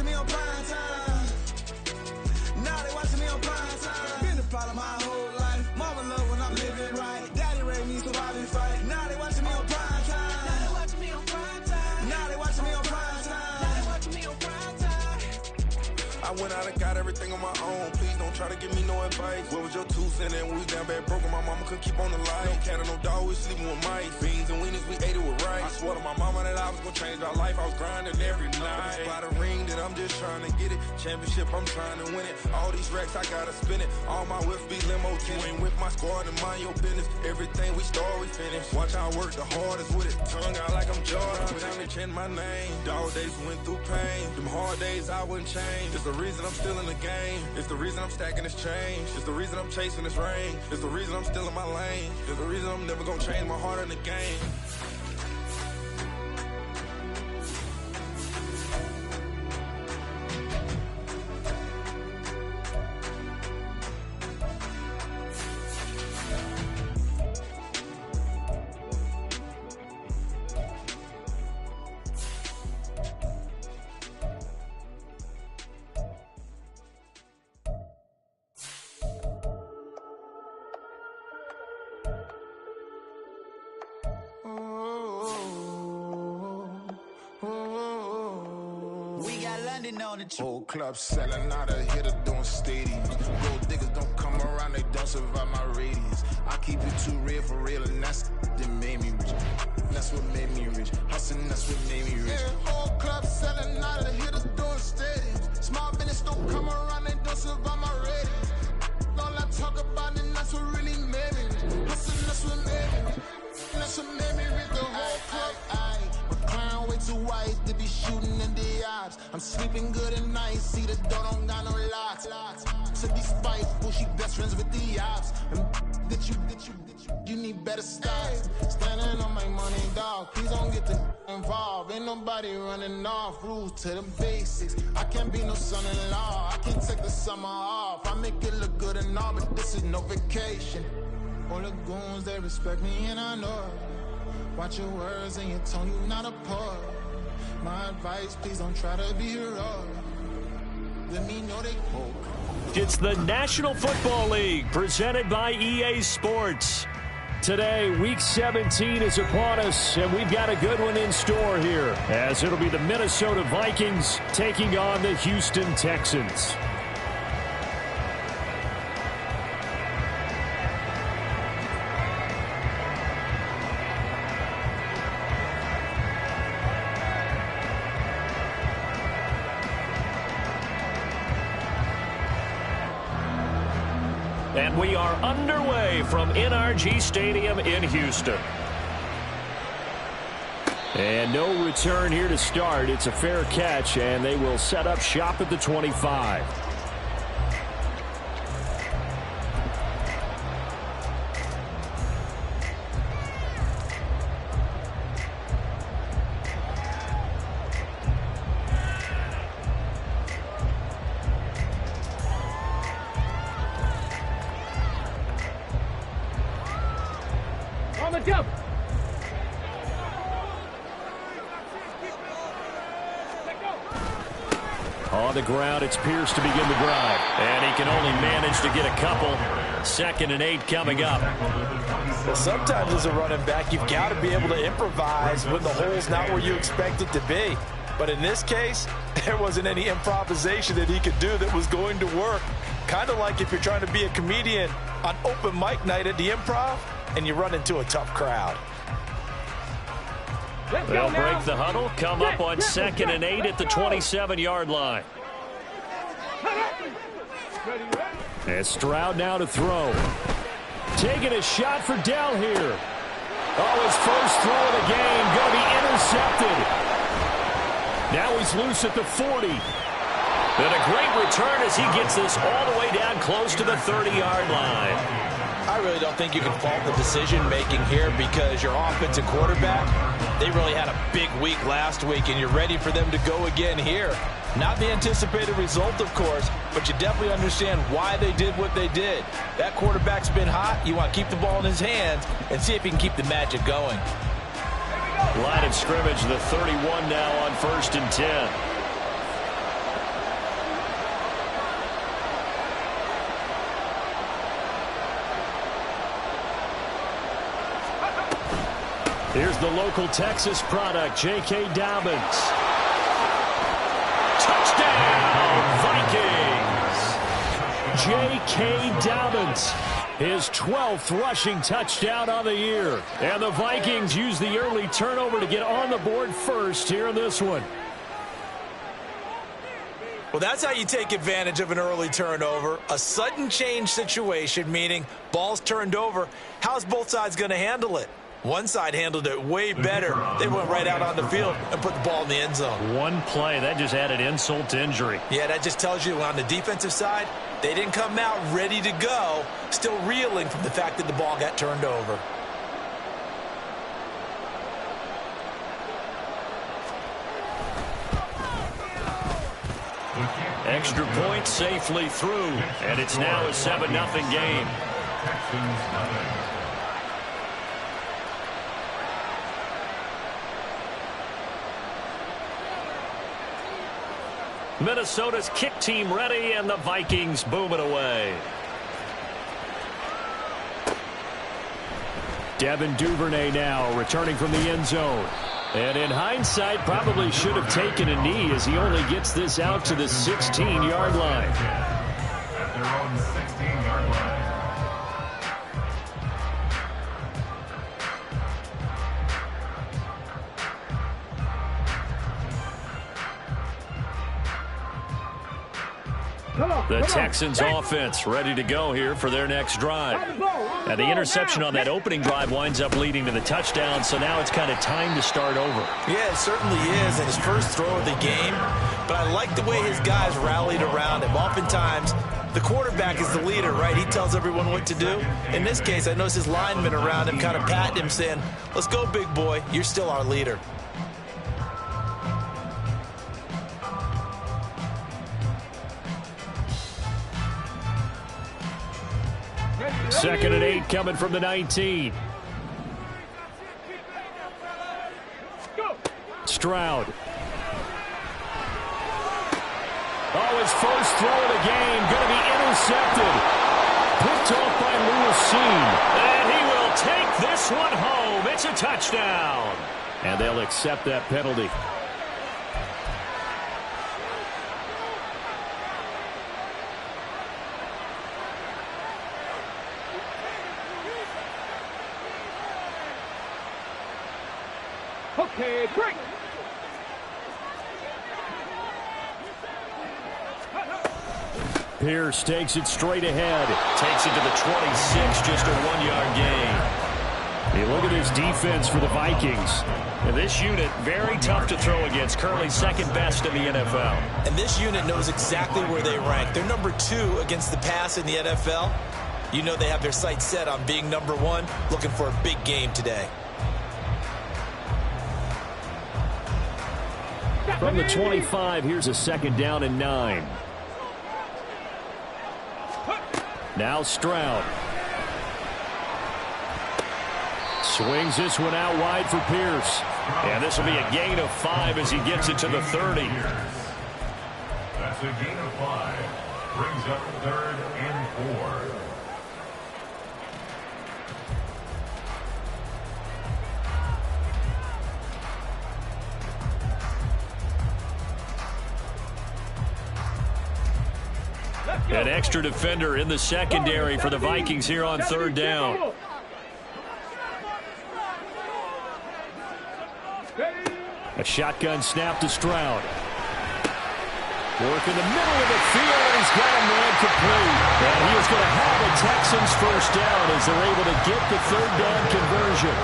watching me on prime time. Now they watching me on prime time. Been the problem my whole life. Mama love when I'm living right. Daddy raised me so I be fight. Now they watching me on prime time. Now they watching me on prime time. Now they watching me on prime time. Now they watching me on prime time. I went out and got everything on my own. Please don't try to give me no advice. What was your 2 cents and when we down bad broke? My mama couldn't keep on the light. No cat and no dog, we sleeping with mice. Beans and wieners, we ate it with rice. I swore to my mama that I was gonna change our life. I was grinding every night. By the ring that I'm just trying to get it. Championship, I'm trying to win it. All these racks, I gotta spin it. All my whips be limo tinted. Ain't with my squad and mind your business. Everything we start, we finish. Watch how I work the hardest with it. Tongue out like I'm Jordan. Without me chanting my name. Dog days went through pain. Them hard days I wouldn't change. It's the reason I'm still in the game. It's the reason I'm stacking this change. It's the reason I'm chasing this rain. It's the reason I'm still in my lane. It's the reason I'm never gonna change my heart in the game. Whole club selling out of hitters doing stadiums. Gold diggers don't come around, they don't survive my radius. I keep it too real for real, and that's that made me rich. That's what made me rich. Hustling, that's what made me rich. Yeah, whole club selling out of hitters doing stadiums. Small business don't come around, they don't survive my radius. All I talk about, and that's what really made me rich. Hustling, that's what made me rich. That's what made me rich. The whole club, McLaren way too white to be shooting in the ops. I'm sleeping good at night, see the door don't got no locks. To be spiteful, she best friends with the ops. And you need better stocks. Standing on my money, dog. Please don't get involved. Ain't nobody running off. Rules to the basics. I can't be no son-in-law. I can't take the summer off. I make it look good and all, but this is no vacation. All the goons, they respect me and I know it. Watch your words and your tone, you not a poet. My advice, please don't try to be heroic. Let me know they poke. It's the National Football League presented by EA Sports. Today, Week 17 is upon us, and we've got a good one in store here, as it'll be the Minnesota Vikings taking on the Houston Texans. And we are underway from NRG Stadium in Houston. And no return here to start. It's a fair catch, and they will set up shop at the 25. On the ground, it's Pierce to begin the drive. And he can only manage to get a couple. 2nd and 8 coming up. Well, sometimes as a running back, you've got to be able to improvise when the hole's not where you expect it to be. But in this case, there wasn't any improvisation that he could do that was going to work. Kind of like if you're trying to be a comedian on open mic night at the Improv and you run into a tough crowd. They'll break the huddle, come up on 2nd and 8 at the 27-yard line. And Stroud now to throw. Taking a shot for Dell here. Oh, his first throw of the game going to be intercepted. Now he's loose at the 40. And a great return as he gets this all the way down close to the 30-yard line. I really don't think you can fault the decision-making here because your offensive quarterback, they really had a big week last week, and you're ready for them to go again here. Not the anticipated result, of course, but you definitely understand why they did what they did. That quarterback's been hot. You want to keep the ball in his hands and see if he can keep the magic going. Line of scrimmage, the 31 now on 1st and 10. Here's the local Texas product, J.K. Dobbins. Touchdown, Vikings! J.K. Dobbins, his 12th rushing touchdown on the year. And the Vikings use the early turnover to get on the board first here in this one. Well, that's how you take advantage of an early turnover. A sudden change situation, meaning ball's turned over. How's both sides going to handle it? One side handled it way better. They went right out on the field and put the ball in the end zone. One play, that just added insult to injury. Yeah, that just tells you on the defensive side, they didn't come out ready to go, still reeling from the fact that the ball got turned over. Extra point safely through, and it's now a 7-0 game. Minnesota's kick team ready, and the Vikings boom it away. Devin Duvernay now returning from the end zone. And in hindsight, probably should have taken a knee as he only gets this out to the 16-yard line. At their own 16-yard line. The Texans offense ready to go here for their next drive. And the interception on that opening drive winds up leading to the touchdown, so now it's kind of time to start over. Yeah, it certainly is, and his first throw of the game. But I like the way his guys rallied around him. Oftentimes, the quarterback is the leader, right? He tells everyone what to do. In this case, I noticed his linemen around him kind of patting him, saying, "Let's go, big boy. You're still our leader." Second and 8 coming from the 19. Stroud. Oh, his first throw of the game going to be intercepted. Picked off by Lewis. And he will take this one home. It's a touchdown. And they'll accept that penalty. Okay, break. Pierce takes it straight ahead. Takes it to the 26, just a 1-yard gain. Hey, look at this defense for the Vikings. And this unit, very tough to throw against. Currently second best in the NFL. And this unit knows exactly where they rank. They're number 2 against the pass in the NFL. You know they have their sights set on being number 1, looking for a big game today. From the 25, here's a second down and 9. Now Stroud. Swings this one out wide for Pierce. And this will be a gain of 5 as he gets it to the 30. That's a gain of 5. Brings up 3rd and 4. An extra defender in the secondary for the Vikings here on 3rd down. A shotgun snap to Stroud. Work in the middle of the field, and he's got a man complete. And he is going to have a Texans first down as they're able to get the 3rd down conversion.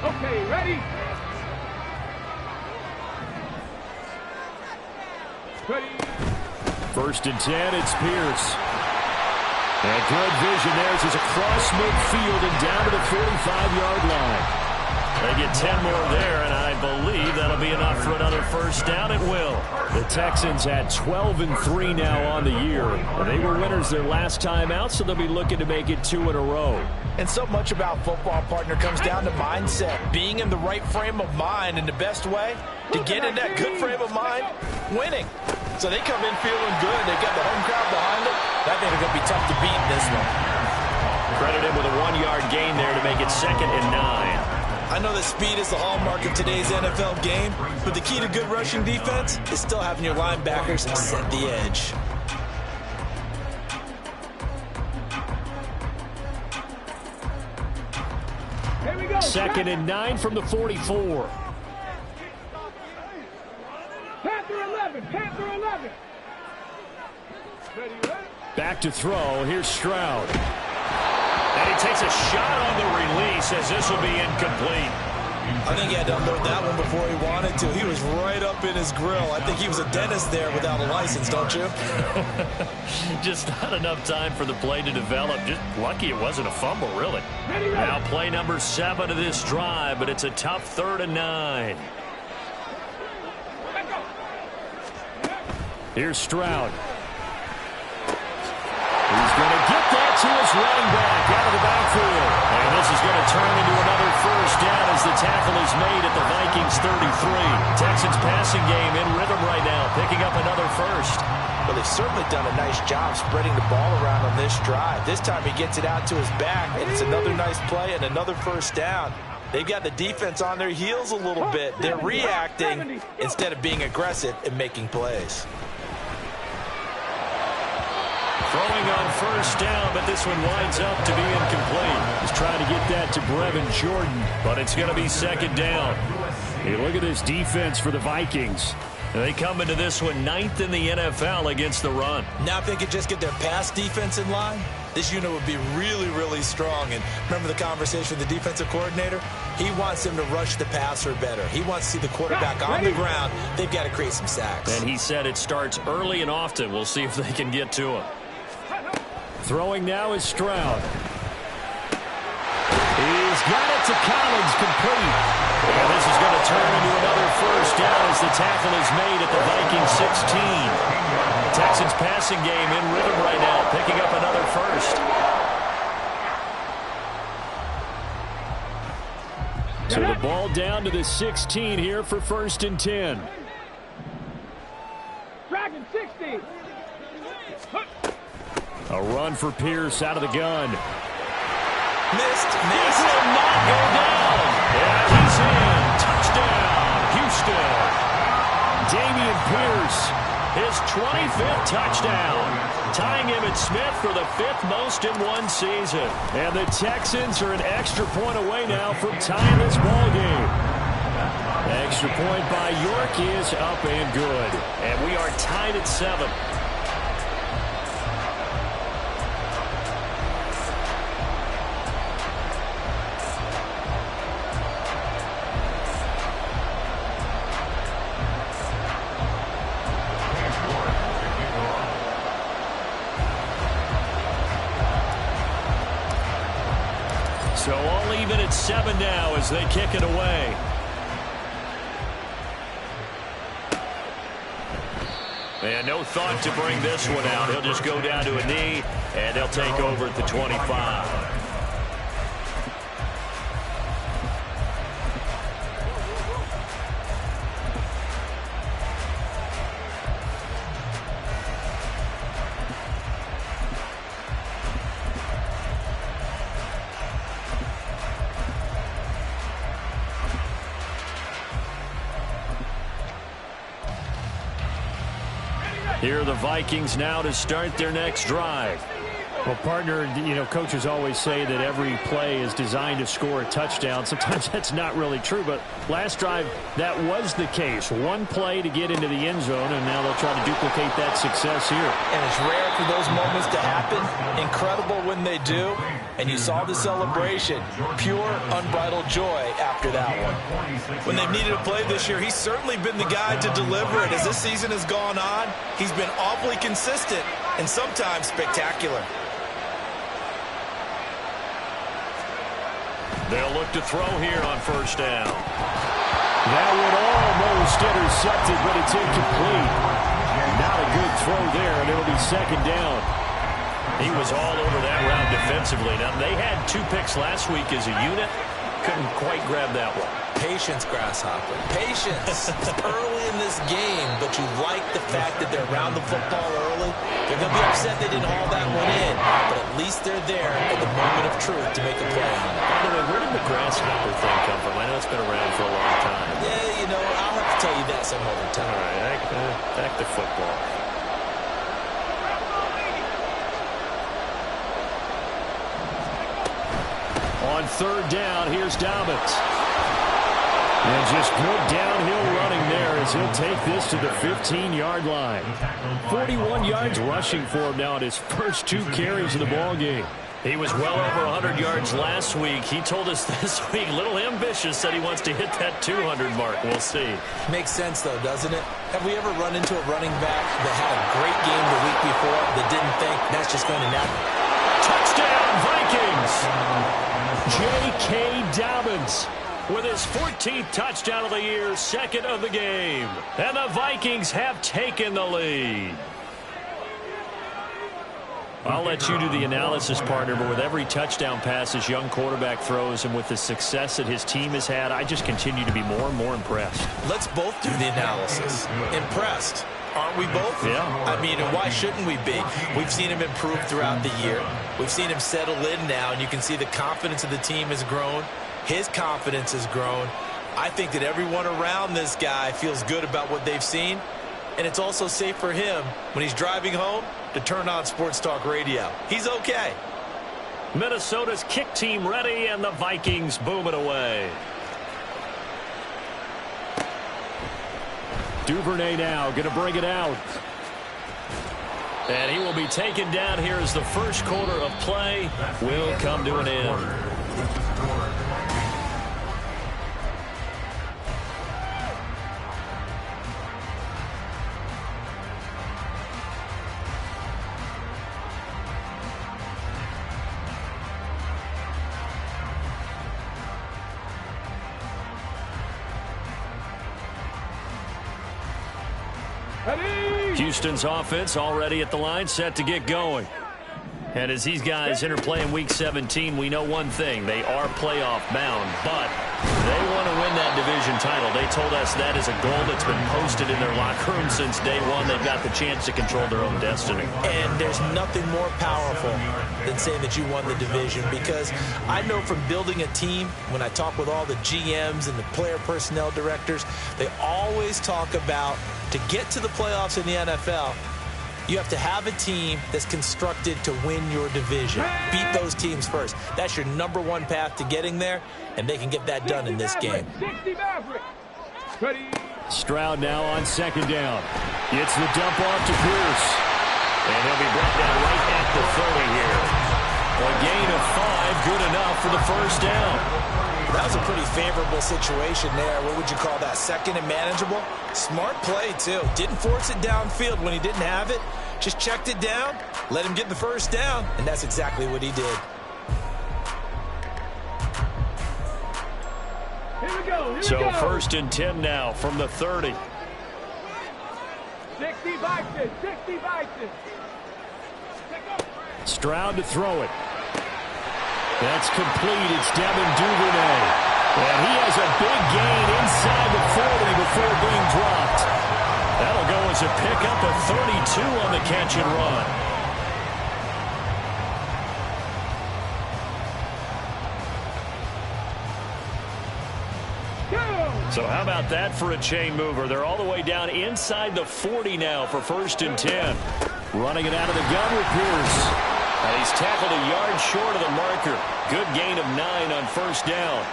Okay, ready? Ready. 1st and 10, it's Pierce. And good vision there as he's across midfield and down to the 45-yard line. They get 10 more there, and I believe that'll be enough for another first down. It will. The Texans had 12-3 now on the year. And they were winners their last time out, so they'll be looking to make it 2 in a row. And so much about football, partner, comes down to mindset. Being in the right frame of mind, and the best way to get in that good frame of mind, winning. So they come in feeling good. They got the home crowd behind them. I think they're going to be tough to beat in this one. Credit him with a 1-yard gain there to make it 2nd and 9. I know that speed is the hallmark of today's NFL game, but the key to good rushing defense is still having your linebackers set the edge. Here we go. 2nd and 9 from the 44. Panther 11. Panther 11. Ready, ready. Back to throw. Here's Stroud. And he takes a shot on the release as this will be incomplete. I think he had to unload that one before he wanted to. He was right up in his grill. I think he was a dentist there without a license, don't you? Just not enough time for the play to develop. Just lucky it wasn't a fumble, really. Now play number 7 of this drive, but it's a tough 3rd and 9. Here's Stroud. He's going to get that to his running back out of the backfield. And this is going to turn into another first down as the tackle is made at the Vikings 33. Texans passing game in rhythm right now, picking up another first. Well, they've certainly done a nice job spreading the ball around on this drive. This time he gets it out to his back, and it's another nice play and another first down. They've got the defense on their heels a little bit. They're reacting instead of being aggressive and making plays. Throwing on first down, but this one winds up to be incomplete. He's trying to get that to Brevin Jordan, but it's going to be 2nd down. Hey, look at this defense for the Vikings. They come into this one 9th in the NFL against the run. Now if they could just get their pass defense in line, this unit would be really, really strong. And remember the conversation with the defensive coordinator? He wants them to rush the passer better. He wants to see the quarterback on the ground. They've got to create some sacks. And he said it starts early and often. We'll see if they can get to him. Throwing now is Stroud. He's got it to Collins, complete. And this is going to turn into another first down as the tackle is made at the Vikings 16. Texans passing game in rhythm right now, picking up another first. So the ball down to the 16 here for 1st and 10. Dragon 60. A run for Pierce out of the gun. Missed. This will not go down. And he's in. Touchdown, Houston. Dameon Pierce, his 25th touchdown, tying Emmitt Smith for the 5th most in one season. And the Texans are an extra point away now from tying this ball game. Extra point by York is up and good. And we are tied at 7. So all even at 7 now as they kick it away. And no thought to bring this one out. He'll just go down to a knee, and they'll take over at the 25. Here are the Vikings now to start their next drive. Well, partner, you know, coaches always say that every play is designed to score a touchdown. Sometimes that's not really true, but last drive, that was the case. One play to get into the end zone, and now they'll try to duplicate that success here. And it's rare for those moments to happen. Incredible when they do. And you saw the celebration. Pure, unbridled joy after that one. When they've needed a play this year, he's certainly been the guy to deliver it. As this season has gone on, he's been awfully consistent and sometimes spectacular. They'll look to throw here on first down. That would almost intercept it, but it's incomplete. Not a good throw there, and it'll be second down. He was all over that route defensively. Now, they had 2 picks last week as a unit. Couldn't quite grab that one. Patience, Grasshopper. Patience. It's early in this game, but you like the fact that they're around the football early. They're going to be upset they didn't haul that one in, but at least they're there at the moment of truth to make a play on it. By the way, where did the Grasshopper thing come from? I know it's been around for a long time. Yeah, you know, I'll have to tell you that some other time. All right, back to football. On third down, here's Dobbins. And just good downhill running there as he'll take this to the 15-yard line. 41 yards rushing for him now in his first 2 carries of the ball game. He was well over 100 yards last week. He told us this week, a little ambitious, said he wants to hit that 200 mark. We'll see. Makes sense, though, doesn't it? Have we ever run into a running back that had a great game the week before that didn't think that's just going to happen? Touchdown, Vikings! J.K. Dobbins with his 14th touchdown of the year, 2nd of the game. And the Vikings have taken the lead. I'll let you do the analysis, partner, but with every touchdown pass his young quarterback throws and with the success that his team has had, I just continue to be more and more impressed. Let's both do the analysis. Impressed. Aren't we both? Yeah. I mean, why shouldn't we be? We've seen him improve throughout the year. We've seen him settle in now, and you can see the confidence of the team has grown. His confidence has grown. I think that everyone around this guy feels good about what they've seen, and it's also safe for him when he's driving home to turn on Sports Talk Radio. He's okay. Minnesota's kick team ready, and the Vikings boom it away. Duvernay now going to bring it out. And he will be taken down here as the first quarter of play will come to an end. Houston's offense already at the line, set to get going. And as these guys interplay in Week 17, we know one thing. They are playoff bound, but they want to win that division title. They told us that is a goal that's been posted in their locker room since day one. They've got the chance to control their own destiny. And there's nothing more powerful than saying that you won the division, because I know from building a team, when I talk with all the GMs and the player personnel directors, they always talk about, to get to the playoffs in the NFL, you have to have a team that's constructed to win your division. Beat those teams first. That's your #1 path to getting there, and they can get that done in this game. Stroud now on second down. It's the dump off to Pierce. And he'll be brought down right at the 30 here. A gain of 5, good enough for the first down. That was a pretty favorable situation there. What would you call that? Second and manageable? Smart play, too. Didn't force it downfield when he didn't have it. Just checked it down, let him get the first down, and that's exactly what he did. Here we go. So first and 10 now from the 30. 60 Vikings. 60 Vikings. Stroud to throw it. That's complete. It's Devin Duvernay. And he has a big gain inside the 40 before being dropped. That'll go as a pickup of 32 on the catch and run. So how about that for a chain mover? They're all the way down inside the 40 now for first and 10. Running it out of the gun with Pierce. And he's tackled a yard short of the marker. Good gain of 9 on first down.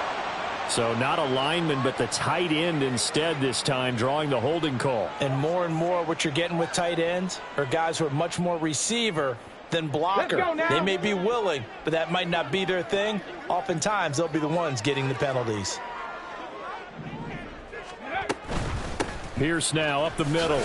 So not a lineman, but the tight end instead this time, drawing the holding call. And more what you're getting with tight ends are guys who are much more receiver than blocker. They may be willing, but that might not be their thing. Oftentimes, they'll be the ones getting the penalties. Pierce now up the middle.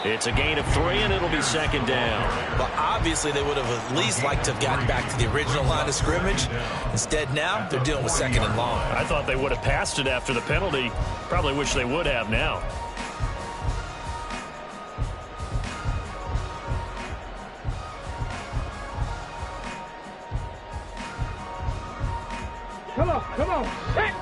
It's a gain of 3, and it'll be second down. Well, obviously, they would have at least liked to have gotten back to the original line of scrimmage. Instead, now, they're dealing with second and long. I thought they would have passed it after the penalty. Probably wish they would have now. Come on, come on. Hey.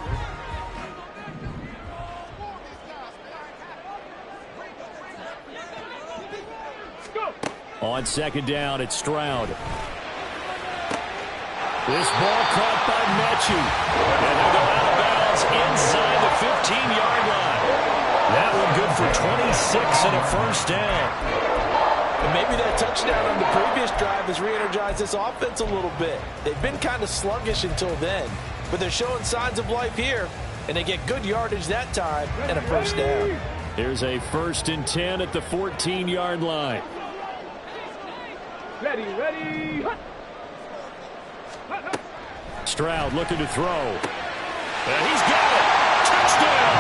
On second down, it's Stroud. This ball caught by Mechie. And they'll go out of bounds inside the 15-yard line. That one good for 26 and a first down. And maybe that touchdown on the previous drive has re-energized this offense a little bit. They've been kind of sluggish until then, but they're showing signs of life here, and they get good yardage that time and a first down. Here's a 1st and 10 at the 14-yard line. Ready, ready. Stroud looking to throw. And he's got it. Touchdown.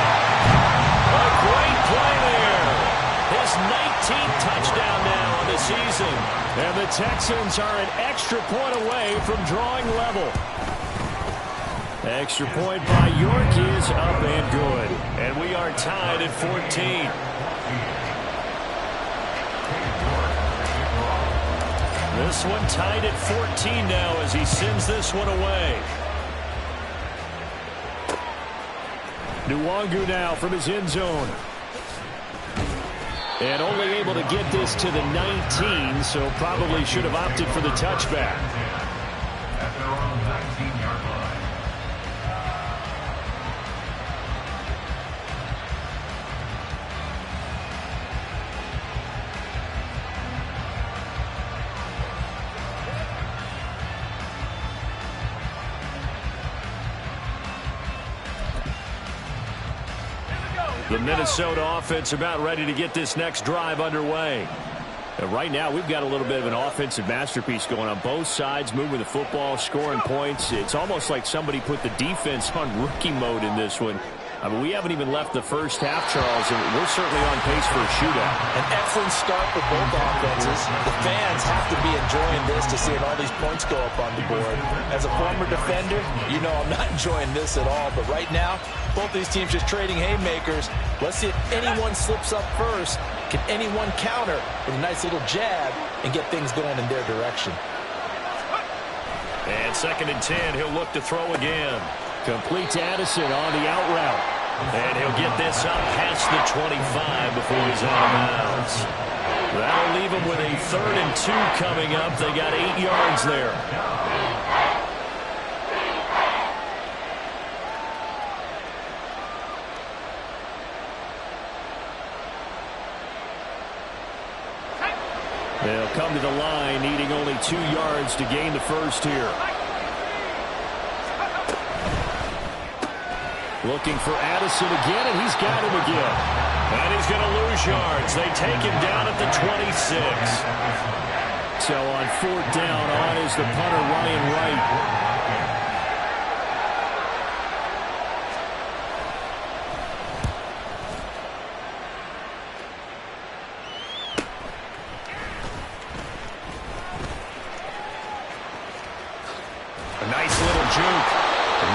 A great play there. His 19th touchdown now on the season. And the Texans are an extra point away from drawing level. Extra point by York is up and good. And we are tied at 14. This one tied at 14 now as he sends this one away. Nwangu now from his end zone. And only able to get this to the 19, so probably should have opted for the touchback. At their own 19-yard line. The Minnesota offense about ready to get this next drive underway. And right now, we've got a little bit of an offensive masterpiece going on both sides, moving the football, scoring points. It's almost like somebody put the defense on rookie mode in this one. I mean, we haven't even left the first half, Charles, and we're certainly on pace for a shootout. An excellent start for both offenses. The fans have to be enjoying this to see all these points go up on the board. As a former defender, you know I'm not enjoying this at all. But right now, both these teams just trading haymakers. Let's see if anyone slips up first. Can anyone counter with a nice little jab and get things going in their direction? And 2nd and 10, he'll look to throw again. Complete to Addison on the out route. And he'll get this up past the 25 before he's out of bounds. That'll leave him with a 3rd and 2 coming up. They got 8 yards there. They'll come to the line, needing only 2 yards to gain the first here. Looking for Addison again, and he's got him again. And he's going to lose yards. They take him down at the 26. So on 4th down, on is the punter, Ryan Wright. A nice little juke.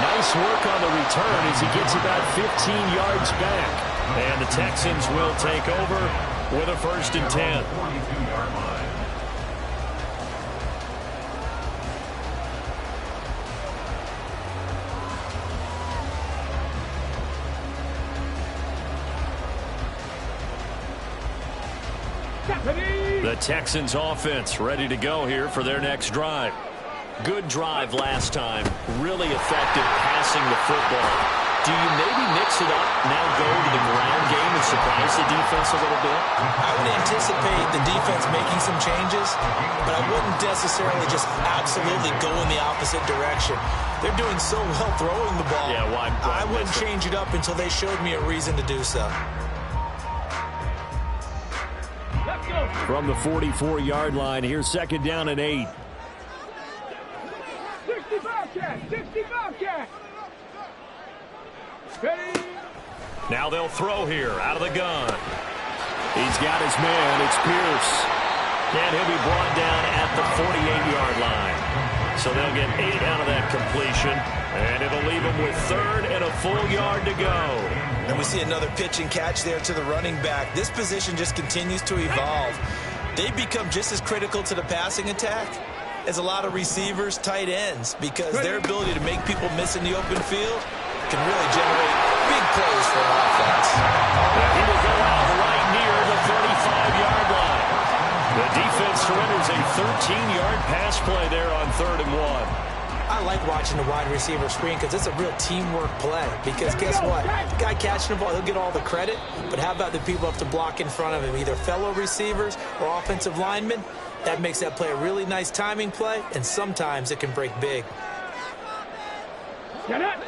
Nice work on the return as he gets about 15 yards back. And the Texans will take over with a 1st and 10. 42-yard line. The Texans offense ready to go here for their next drive. Good drive last time. Really effective passing the football. Do you maybe mix it up, now go to the ground game and surprise the defense a little bit? I would anticipate the defense making some changes, but I wouldn't necessarily just absolutely go in the opposite direction. They're doing so well throwing the ball. Yeah, why I wouldn't change it up until they showed me a reason to do so. From the 44-yard line, here's 2nd down and 8. 65 cat. Ready. Now they'll throw here out of the gun. He's got his man. It's Pierce. And he'll be brought down at the 48-yard line. So they'll get 8 out of that completion. And it'll leave them with 3rd and a full yard to go. And we see another pitch and catch there to the running back. This position just continues to evolve. They become just as critical to the passing attack as a lot of receivers, tight ends, because their ability to make people miss in the open field can really generate big plays for an offense. He will go out right near the 35-yard line. The defense surrenders a 13-yard pass play there on 3rd and 1. I like watching the wide receiver screen because it's a real teamwork play. Because guess what? The guy catching the ball, he'll get all the credit. But how about the people up to block in front of him, either fellow receivers or offensive linemen? That makes that play a really nice timing play, and sometimes it can break big. Get it.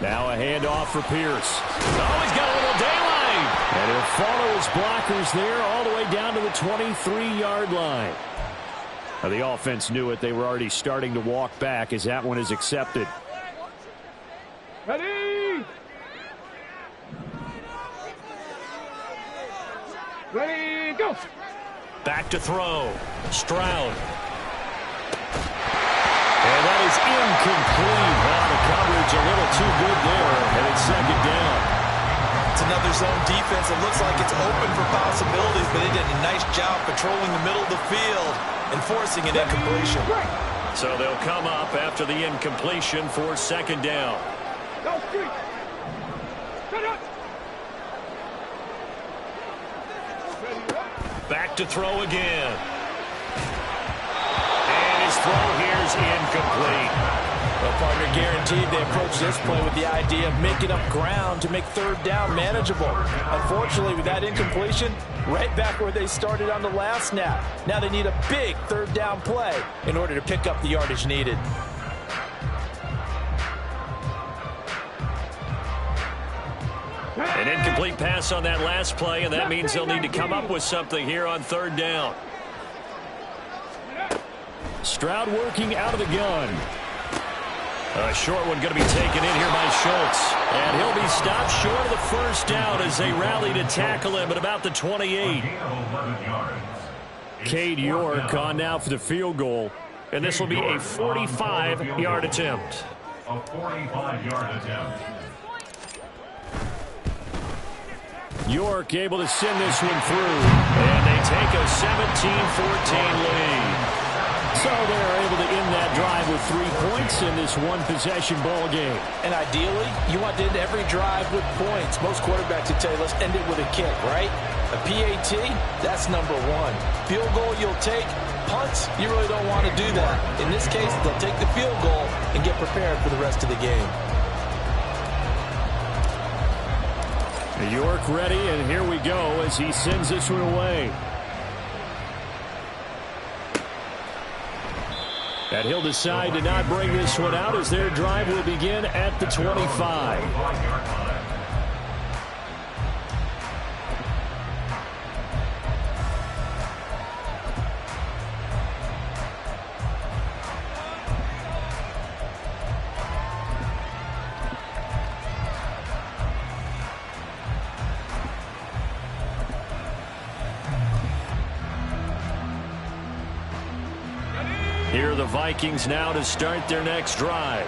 Now a handoff for Pierce. Oh, he's got a little daylight. And he'll follow his blockers there all the way down to the 23-yard line. Now, the offense knew it. They were already starting to walk back as that one is accepted. Ready. Ready, go. Back to throw. Stroud. And that is incomplete. Well, the coverage a little too good there, and it's 2nd down. It's another zone defense. It looks like it's open for possibilities, but they did a nice job patrolling the middle of the field and forcing an incompletion. So they'll come up after the incompletion for 2nd down. Go, street. Set up. Back to throw again. And his throw here is incomplete. Well, partner, guaranteed they approach this play with the idea of making up ground to make 3rd down manageable. Unfortunately, with that incompletion, right back where they started on the last snap. Now they need a big 3rd down play in order to pick up the yardage needed. An incomplete pass on that last play, and that means they'll need to come up with something here on 3rd down. Stroud working out of the gun. A short one going to be taken in here by Schultz. And he'll be stopped short of the 1st down as they rally to tackle him at about the 28. Cade York on now for the field goal. And this will be a 45-yard attempt. A 45-yard attempt. York able to send this one through. And they take a 17-14 lead. So they're able to end that drive with 3 points in this one-possession ball game. And ideally, you want to end every drive with points. Most quarterbacks would tell you, let's end it with a kick, right? A PAT, that's number 1. Field goal you'll take. Punts, you really don't want to do that. In this case, they'll take the field goal and get prepared for the rest of the game. York ready, and here we go as he sends this one away. And he'll decide to not bring this one out as their drive will begin at the 25. Here are the Vikings now to start their next drive.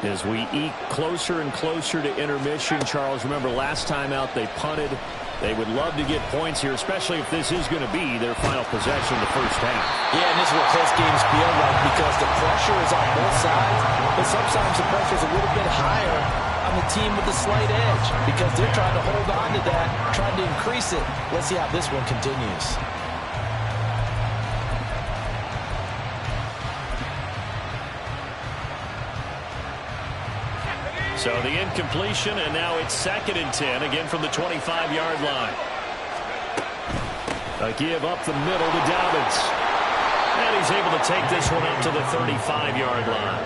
As we eke closer and closer to intermission, Charles, remember last time out they punted. They would love to get points here, especially if this is going to be their final possession of the 1st half. Yeah, and this is what close games feel like because the pressure is on both sides, but sometimes the pressure is a little bit higher on the team with the slight edge because they're trying to hold on to that, trying to increase it. Let's see how this one continues. So the incompletion, and now it's 2nd and 10, again from the 25-yard line. A give up the middle to Dobbins. And he's able to take this one up to the 35-yard line.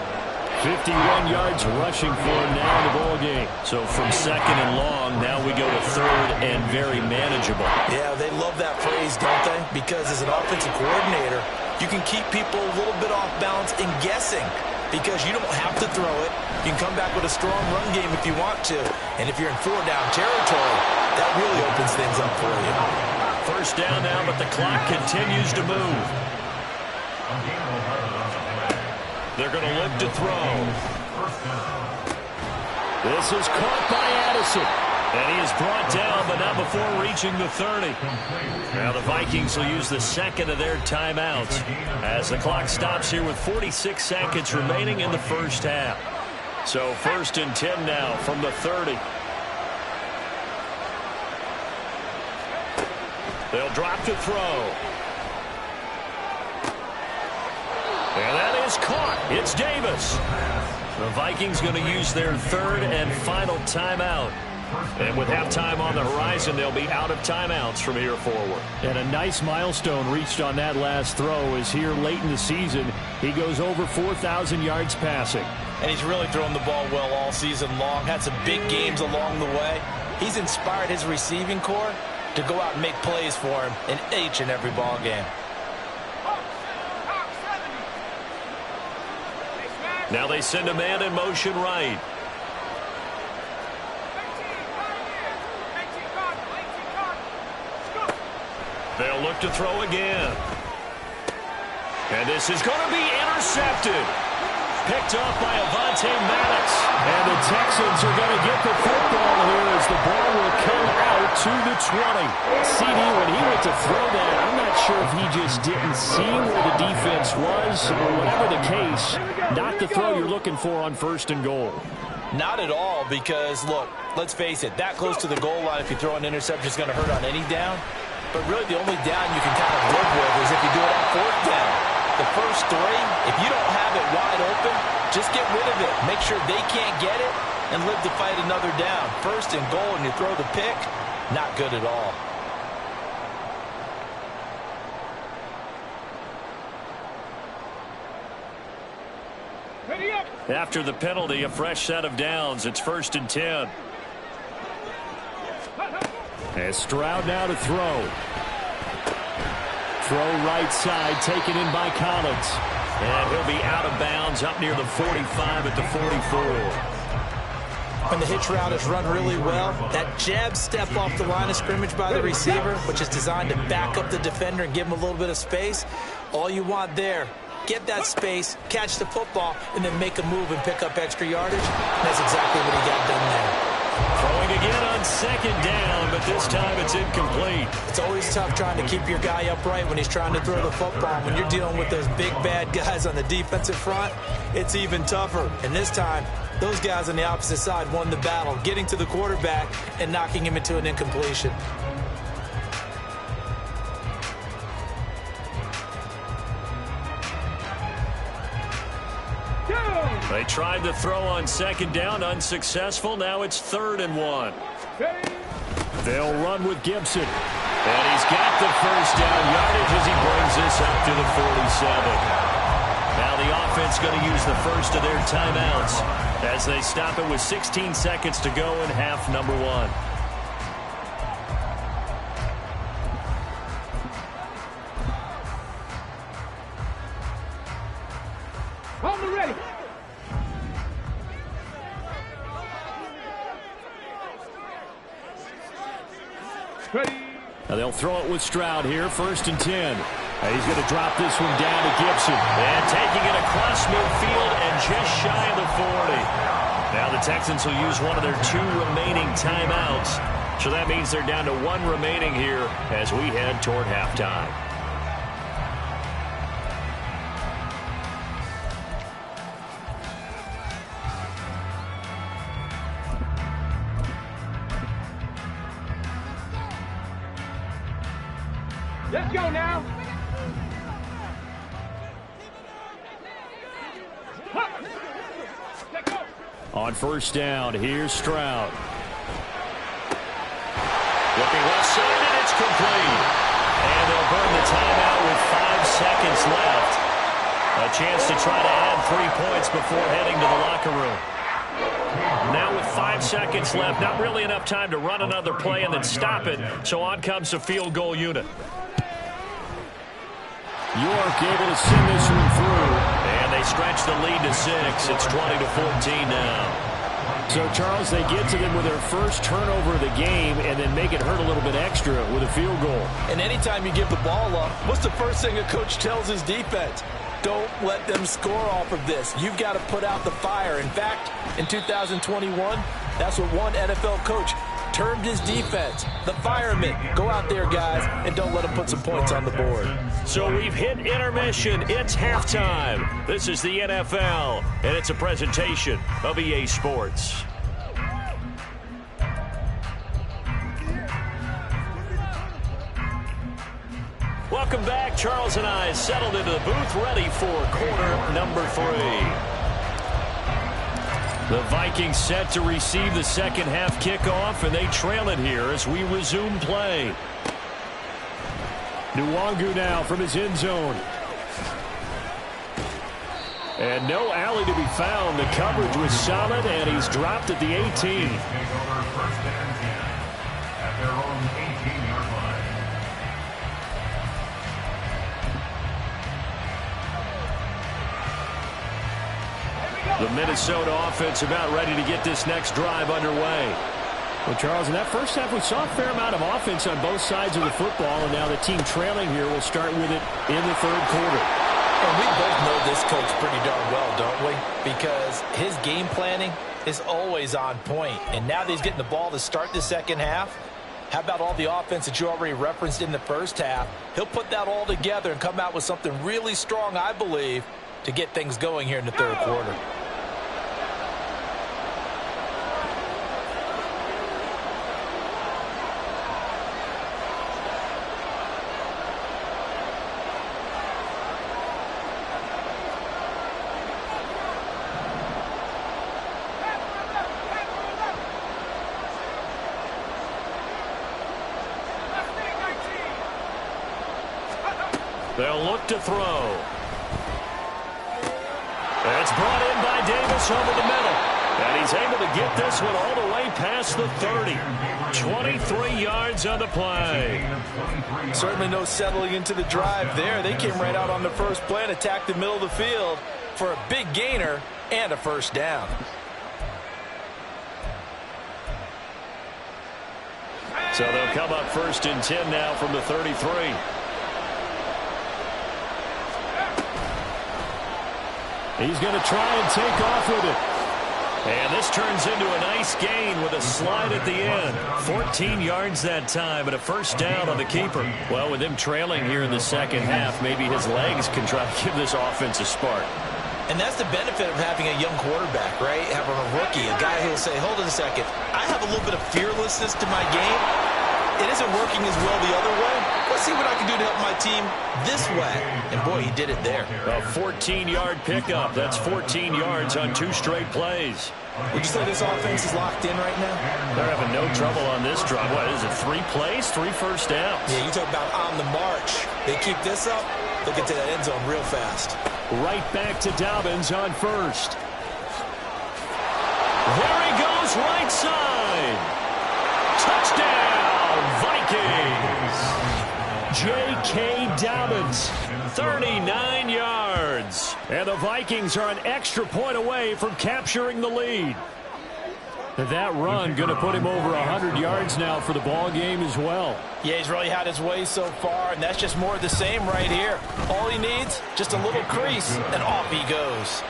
51 yards rushing for him now in the ball game. So from 2nd and long, now we go to 3rd and very manageable. Yeah, they love that phrase, don't they? Because as an offensive coordinator, you can keep people a little bit off balance and guessing. because you don't have to throw it. You can come back with a strong run game if you want to. And if you're in 4-down territory, that really opens things up for you. First down now, but the clock continues to move. They're going to look to throw. This is caught by Addison. And he is brought down, but not before reaching the 30. Now the Vikings will use the second of their timeouts as the clock stops here with 46 seconds remaining in the first half. So 1st and 10 now from the 30. They'll drop to throw. And that is caught. It's Davis. The Vikings going to use their 3rd and final timeout. And with halftime on the horizon, they'll be out of timeouts from here forward. And a nice milestone reached on that last throw is here late in the season. He goes over 4,000 yards passing. And he's really thrown the ball well all season long. Had some big games along the way. He's inspired his receiving corps to go out and make plays for him in each and every ball game. Now they send a man in motion right. They'll look to throw again. And this is going to be intercepted. Picked up by Avonte Maddox. And the Texans are going to get the football here as the ball will come out to the 20. CD, when he went to throw that, I'm not sure if he just didn't see where the defense was or whatever the case. Not the throw you're looking for on 1st and goal. Not at all, because, look, let's face it, that close to the goal line, if you throw an interception, is going to hurt on any down. But really the only down you can kind of live with is if you do it on 4th down. The first 3, if you don't have it wide open, just get rid of it. Make sure they can't get it and live to fight another down. 1st and goal and you throw the pick, not good at all. After the penalty, a fresh set of downs. It's 1st and 10. And Stroud now to throw. Throw right side, taken in by Collins. And he'll be out of bounds up near the 45 at the 44. When the hitch route is run really well, that jab step off the line of scrimmage by the receiver, which is designed to back up the defender and give him a little bit of space, all you want there, get that space, catch the football, and then make a move and pick up extra yardage. And that's exactly what he got done there. Throwing again on 2nd down, but this time it's incomplete. It's always tough trying to keep your guy upright when he's trying to throw the football. When you're dealing with those big, bad guys on the defensive front, it's even tougher. And this time, those guys on the opposite side won the battle, getting to the quarterback and knocking him into an incompletion. They tried to throw on 2nd down, unsuccessful. Now it's 3rd and 1. They'll run with Gibson. And he's got the first down yardage as he brings this up to the 47. Now the offense going to use the first of their timeouts as they stop it with 16 seconds to go in half number 1. Now they'll throw it with Stroud here, 1st and 10. He's going to drop this one down to Gibson. And taking it across midfield and just shy of the 40. Now the Texans will use one of their 2 remaining timeouts. So that means they're down to 1 remaining here as we head toward halftime. Let's go now. On 1st down, here's Stroud. Looking left side, and it's complete. And they'll burn the timeout with 5 seconds left. A chance to try to add 3 points before heading to the locker room. Now with 5 seconds left, not really enough time to run another play and then stop it. So on comes the field goal unit. York able to send this one through. And they stretch the lead to 6. It's 20-14 now. So, Charles, they get to them with their first turnover of the game and then make it hurt a little bit extra with a field goal. And anytime you give the ball up, what's the first thing a coach tells his defense? Don't let them score off of this. You've got to put out the fire. In fact, in 2021, that's what one NFL coach termed his defense, the firemen. Go out there, guys, and don't let them put some points on the board. So we've hit intermission. It's halftime. This is the NFL, and it's a presentation of EA Sports. Welcome back. Charles and I settled into the booth, ready for quarter number 3. The Vikings set to receive the second half kickoff, and they trail it here as we resume play. Nwangu now from his end zone. And no alley to be found. The coverage was solid, and he's dropped at the 18. Take over first and 10 at their own 18-yard line. The Minnesota offense about ready to get this next drive underway. Well, Charles, in that first half, we saw a fair amount of offense on both sides of the football, and now the team trailing here will start with it in the third quarter. And we both know this coach pretty darn well, don't we? Because his game planning is always on point. And now that he's getting the ball to start the second half, how about all the offense that you already referenced in the first half? He'll put that all together and come out with something really strong, I believe, to get things going here in the third quarter. They'll look to throw. That's brought in by Davis over the middle. And he's able to get this one all the way past the 30. 23 yards on the play. Certainly no settling into the drive there. They came right out on the first play and attacked the middle of the field for a big gainer and a first down. So they'll come up first and 10 now from the 33. He's going to try and take off with it. And this turns into a nice gain with a slide at the end. 14 yards that time and a first down on the keeper. Well, with him trailing here in the second half, maybe his legs can try to give this offense a spark. And that's the benefit of having a young quarterback, right? Having a rookie, a guy who will say, hold on a second, I have a little bit of fearlessness to my game. It isn't working as well the other way. Let's see what I can do to help my team this way. And, boy, he did it there. A 14-yard pickup. That's 14 yards on 2 straight plays. Would you say this offense is locked in right now? They're having no trouble on this drive. What is it, 3 plays, 3 first downs? Yeah, you talk about on the march. They keep this up, they'll get to that end zone real fast. Right back to Dobbins on first. There he goes, right side. Touchdown, Vikings. J.K. Dobbins, 39 yards. And the Vikings are an extra point away from capturing the lead. That run going to put him over 100 yards now for the ball game as well. Yeah, he's really had his way so far, and that's just more of the same right here. All he needs, just a little crease, and off he goes.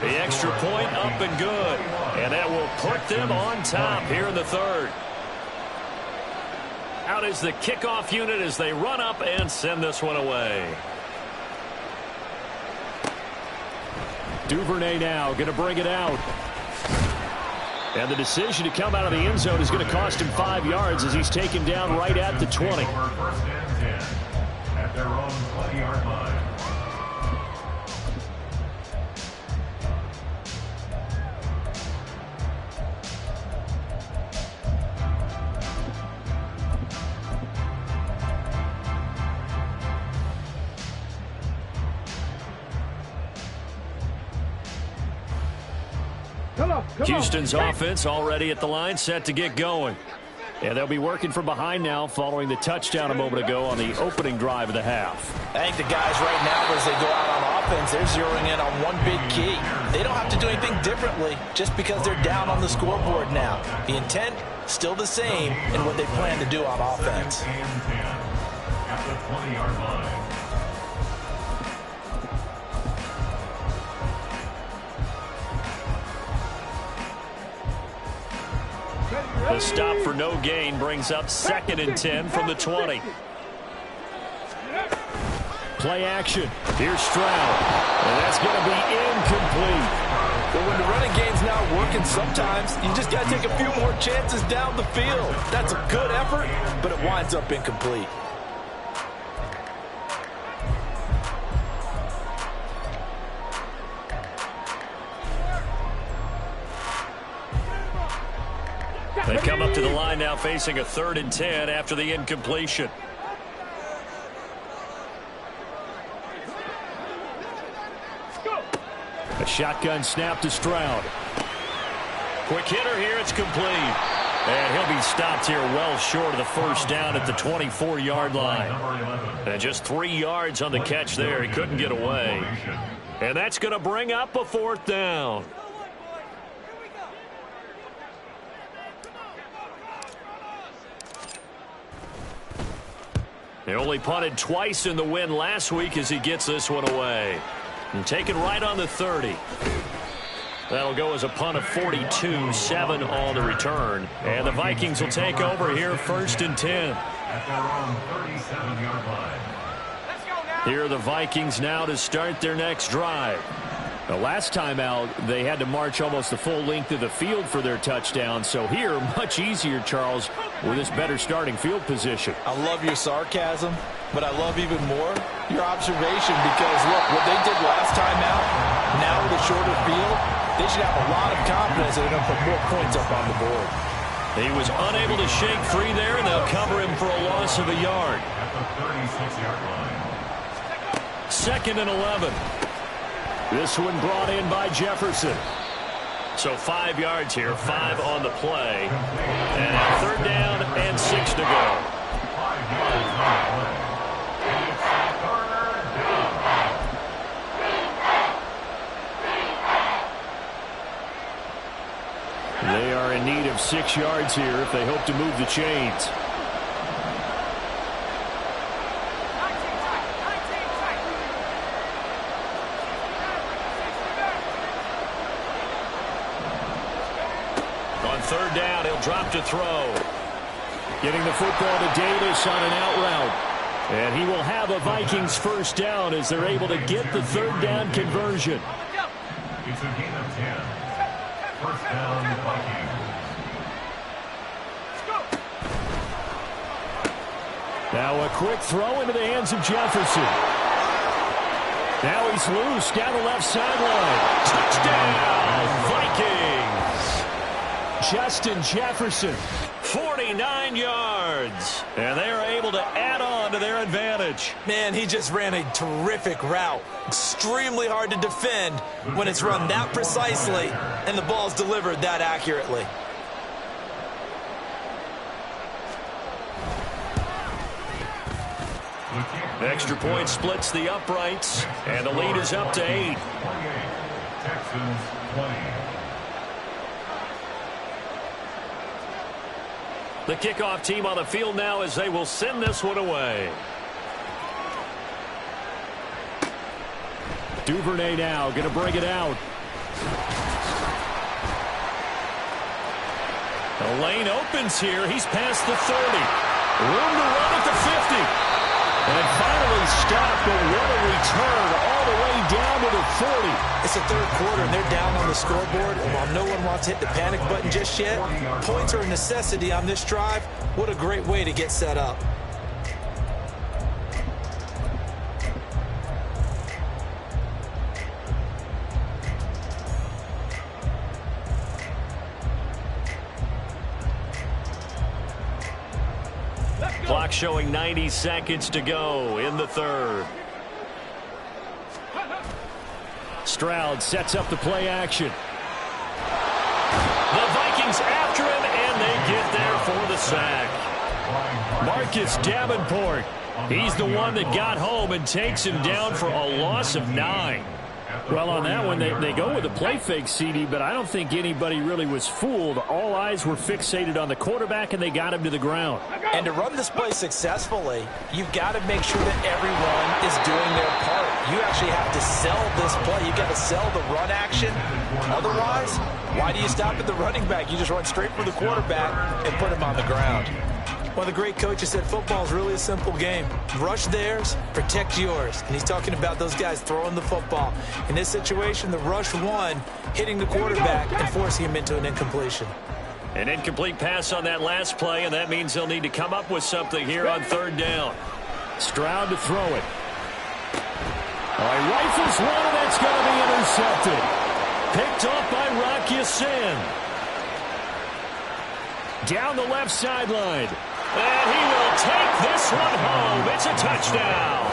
The extra point up and good. And that will put them on top here in the third. Out is the kickoff unit as they run up and send this one away. Duvernay now going to bring it out. And the decision to come out of the end zone is going to cost him 5 yards as he's taken down right at the 20. First and 10 at their own 20-yard line. Houston's offense already at the line, set to get going. And they'll be working from behind now following the touchdown a moment ago on the opening drive of the half. I think the guys right now, as they go out on offense, they're zeroing in on one big key. They don't have to do anything differently just because they're down on the scoreboard now. The intent, still the same in what they plan to do on offense. At the 20-yard line. The stop for no gain brings up 2nd and 10 from the 20. Play action. Here's Stroud. And that's going to be incomplete. But when the running game's not working, sometimes you just got to take a few more chances down the field. That's a good effort, but it winds up incomplete. They come up to the line now facing a 3rd and 10 after the incompletion. A shotgun snap to Stroud. Quick hitter here. It's complete. And he'll be stopped here well short of the first down at the 24-yard line. And just 3 yards on the catch there. He couldn't get away. And that's going to bring up a 4th down. They only punted twice in the win last week as he gets this one away. And taken right on the 30. That'll go as a punt of 42, 7 on the return. And the Vikings will take over here 1st and 10. At their own 37-yard line. Here are the Vikings now to start their next drive. The last time out, they had to march almost the full length of the field for their touchdown. So here, much easier, Charles, with this better starting field position. I love your sarcasm, but I love even more your observation because, look, what they did last time out, now with a shorter field, they should have a lot of confidence that they're going to put more points up on the board. He was unable to shake free there, and they'll cover him for a loss of a yard. At the 36-yard line. 2nd and 11. This one brought in by Jefferson. So 5 yards here, 5 on the play. And now 3rd down and 6 to go. 5 yards on the play. And it's Garner down. They are in need of 6 yards here if they hope to move the chains. On 3rd down, he'll drop to throw. Getting the football to Davis on an out route. And he will have a Vikings 1st down as they're able to get the 3rd down conversion. It's a gain of 10. 1st down, Vikings. Now a quick throw into the hands of Jefferson. Now he's loose down the left sideline. Touchdown, Vikings! Justin Jefferson, 49 yards. And they are able to add on to their advantage. Man, he just ran a terrific route. Extremely hard to defend when it's run that precisely and the ball's delivered that accurately. Extra point splits the uprights, and the lead is up to 8. 28. Texans 20. The kickoff team on the field now as they will send this one away. Duvernay now going to bring it out. The lane opens here. He's past the 30. Room to run at the 50. And finally stopped, but what a return all the way down to the 40. It's the 3rd quarter, and they're down on the scoreboard. And while no one wants to hit the panic button just yet, points are a necessity on this drive. What a great way to get set up. Clock showing 90 seconds to go in the 3rd. Stroud sets up the play action. The Vikings after him, and they get there for the sack. Marcus Davenport. He's the one that got home and takes him down for a loss of 9. Well, on that one, they go with a play fake, CD, but I don't think anybody really was fooled. All eyes were fixated on the quarterback, and they got him to the ground. And to run this play successfully, you've got to make sure that everyone is doing their part. You actually have to sell this play. You've got to sell the run action. Otherwise, why do you stop at the running back? You just run straight for the quarterback and put him on the ground. One of the great coaches said football is really a simple game. Rush theirs, protect yours. And he's talking about those guys throwing the football. In this situation, the rush one, hitting the quarterback and forcing him into an incompletion. An incomplete pass on that last play, and that means they'll need to come up with something here on 3rd down. Stroud to throw it. All right, rifles one, and that's going to be intercepted. Picked off by Rocky Sin. Down the left sideline. And he will take this one home. It's a touchdown.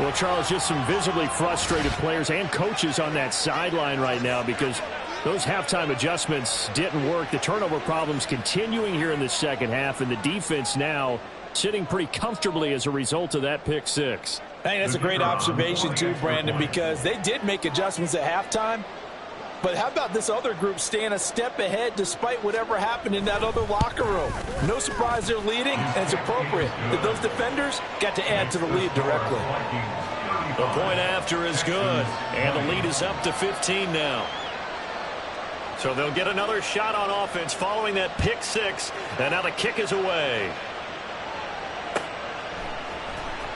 Well, Charles, just some visibly frustrated players and coaches on that sideline right now because those halftime adjustments didn't work. The turnover problems continuing here in the second half, and the defense now sitting pretty comfortably as a result of that pick 6. I think that's a great observation too, Brandon, because they did make adjustments at halftime. But how about this other group staying a step ahead despite whatever happened in that other locker room? No surprise they're leading, and it's appropriate that those defenders got to add to the lead directly. The point after is good, and the lead is up to 15 now. So they'll get another shot on offense following that pick 6, and now the kick is away.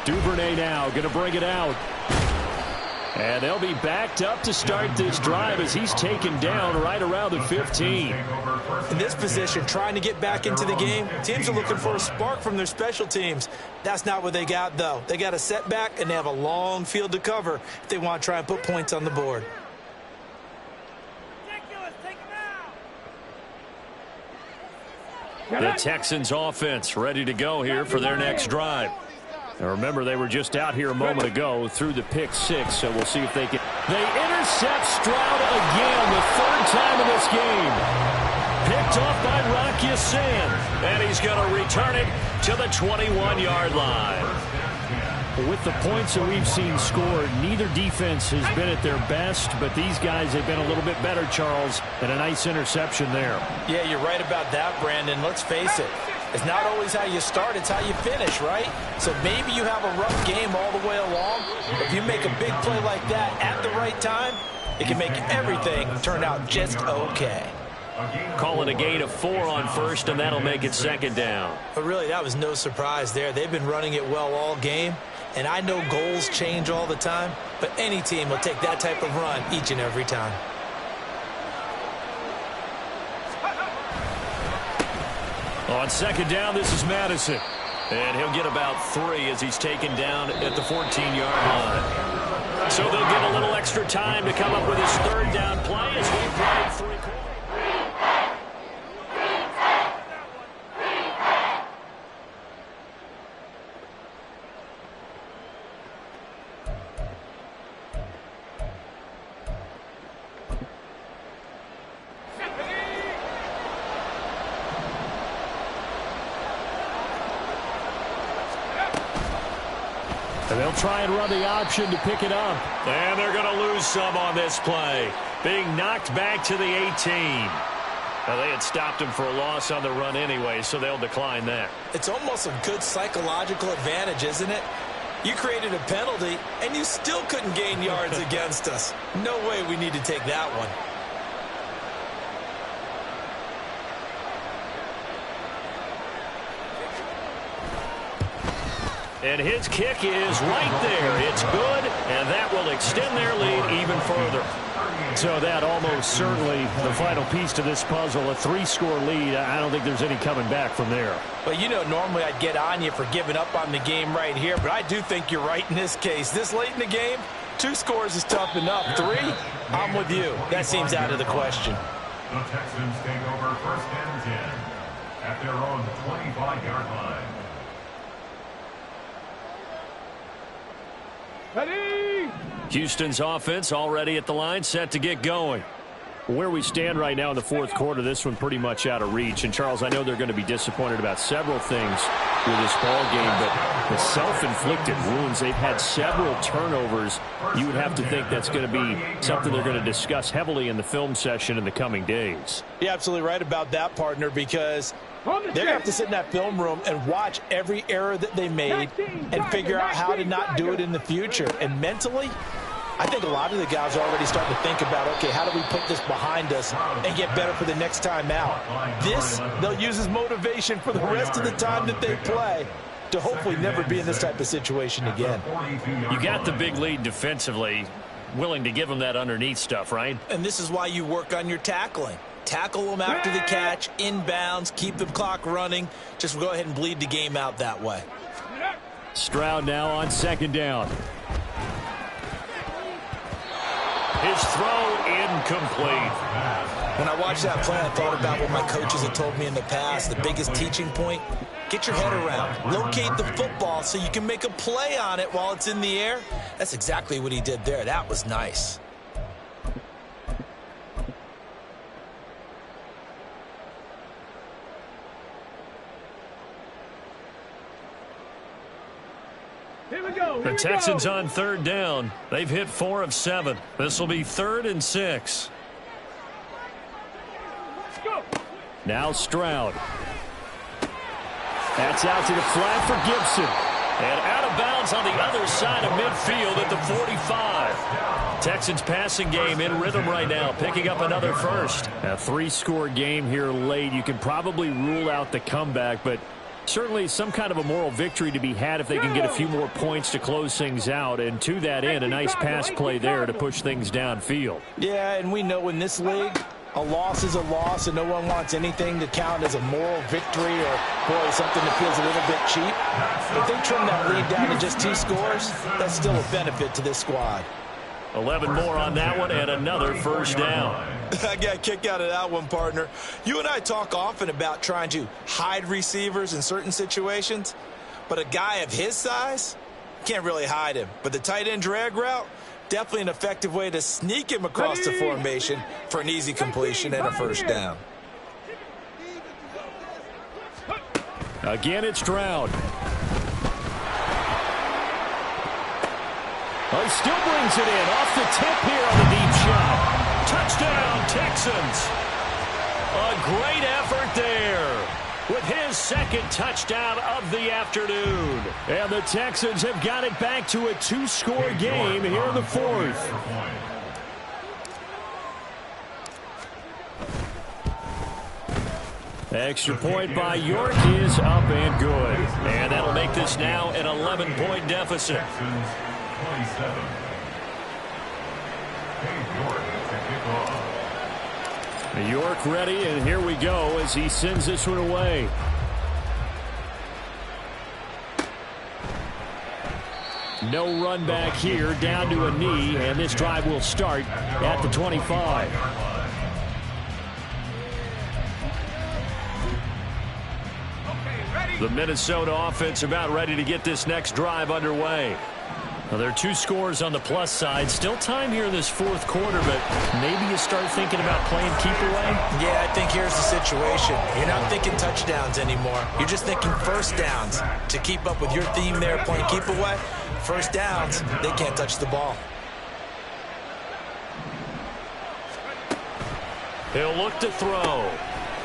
Duvernay now going to bring it out. And they'll be backed up to start this drive as he's taken down right around the 15. In this position, trying to get back into the game, teams are looking for a spark from their special teams. That's not what they got, though. They got a setback, and they have a long field to cover if they want to try and put points on the board. The Texans offense ready to go here for their next drive. And remember, they were just out here a moment ago through the pick 6, so we'll see if they can. They intercept Stroud again, the 3rd time in this game. Picked off by Rocky Sin, and he's going to return it to the 21-yard line. With the points that we've seen scored, neither defense has been at their best, but these guys have been a little bit better, Charles, and a nice interception there. Yeah, you're right about that, Brandon. Let's face it. It's not always how you start, it's how you finish, right? So maybe you have a rough game all the way along. If you make a big play like that at the right time, it can make everything turn out just okay. Calling a gain of 4 on 1st, and that'll make it 2nd down. But really, that was no surprise there. They've been running it well all game. And I know goals change all the time, but any team will take that type of run each and every time. On 2nd down, this is Madison. And he'll get about 3 as he's taken down at the 14-yard line. So they'll get a little extra time to come up with his 3rd down play as we play 3 quarters. And they'll try and run the option to pick it up. And they're going to lose some on this play. Being knocked back to the 18. Now, they had stopped him for a loss on the run anyway, so they'll decline that. It's almost a good psychological advantage, isn't it? You created a penalty, and you still couldn't gain yards against us. No way we need to take that one. And his kick is right there. It's good, and that will extend their lead even further. So that almost certainly the final piece to this puzzle, a 3-score lead. I don't think there's any coming back from there. Well, you know, normally I'd get on you for giving up on the game right here, but I do think you're right in this case. This late in the game, 2 scores is tough enough. 3, I'm with you. That seems out of the question. The Texans take over 1st and 10 at their own 25-yard line. Ready! Houston's offense already at the line, set to get going. Where we stand right now in the fourth quarter, this one pretty much out of reach. And, Charles, I know they're going to be disappointed about several things with this ball game, but the self-inflicted wounds, they've had several turnovers. You would have to think that's going to be something they're going to discuss heavily in the film session in the coming days. You're absolutely right about that, partner, because they're going to have to sit in that film room and watch every error that they made and figure out how to not do it in the future. And mentally, I think a lot of the guys are already starting to think about, okay, how do we put this behind us and get better for the next time out? This, they'll use as motivation for the rest of the time that they play to hopefully never be in this type of situation again. You got the big lead defensively, willing to give them that underneath stuff, right? And this is why you work on your tackling. Tackle them after the catch, inbounds, keep the clock running. Just go ahead and bleed the game out that way. Stroud now on second down. His throw incomplete. When I watched that play, I thought about what my coaches had told me in the past. The biggest teaching point, get your head around. Locate the football so you can make a play on it while it's in the air. That's exactly what he did there. That was nice. The Texans on third down. They've hit 4 of 7. This will be 3rd and 6. Now Stroud. That's out to the flat for Gibson. And out of bounds on the other side of midfield at the 45. Texans passing game in rhythm right now, picking up another first. A 3-score game here late. You can probably rule out the comeback, but certainly some kind of a moral victory to be had if they can get a few more points to close things out. And to that end, a nice pass play there to push things downfield. Yeah, and we know in this league, a loss is a loss, and no one wants anything to count as a moral victory or, boy, something that feels a little bit cheap. If they trim that lead down to just 2 scores, that's still a benefit to this squad. 11 more on that one and another first down. I got a kick out of that one, partner. You and I talk often about trying to hide receivers in certain situations, but a guy of his size can't really hide him. But the tight end drag route, definitely an effective way to sneak him across the formation for an easy completion and a first down. Again, it's Stroud. Well, he still brings it in off the tip here on the deep shot. Touchdown, Texans. A great effort there with his second touchdown of the afternoon. And the Texans have got it back to a 2-score game here in the 4th. Extra point by York is up and good. And that'll make this now an 11-point deficit. 27. York ready, and here we go as he sends this one away. No run back here, down to a knee, and this drive will start at the 25. The Minnesota offense about ready to get this next drive underway. Well, there are 2 scores on the plus side. Still time here in this 4th quarter, but maybe you start thinking about playing keep away? Yeah, I think here's the situation. You're not thinking touchdowns anymore. You're just thinking first downs. To keep up with your theme there, playing keep away, first downs, they can't touch the ball. He'll look to throw.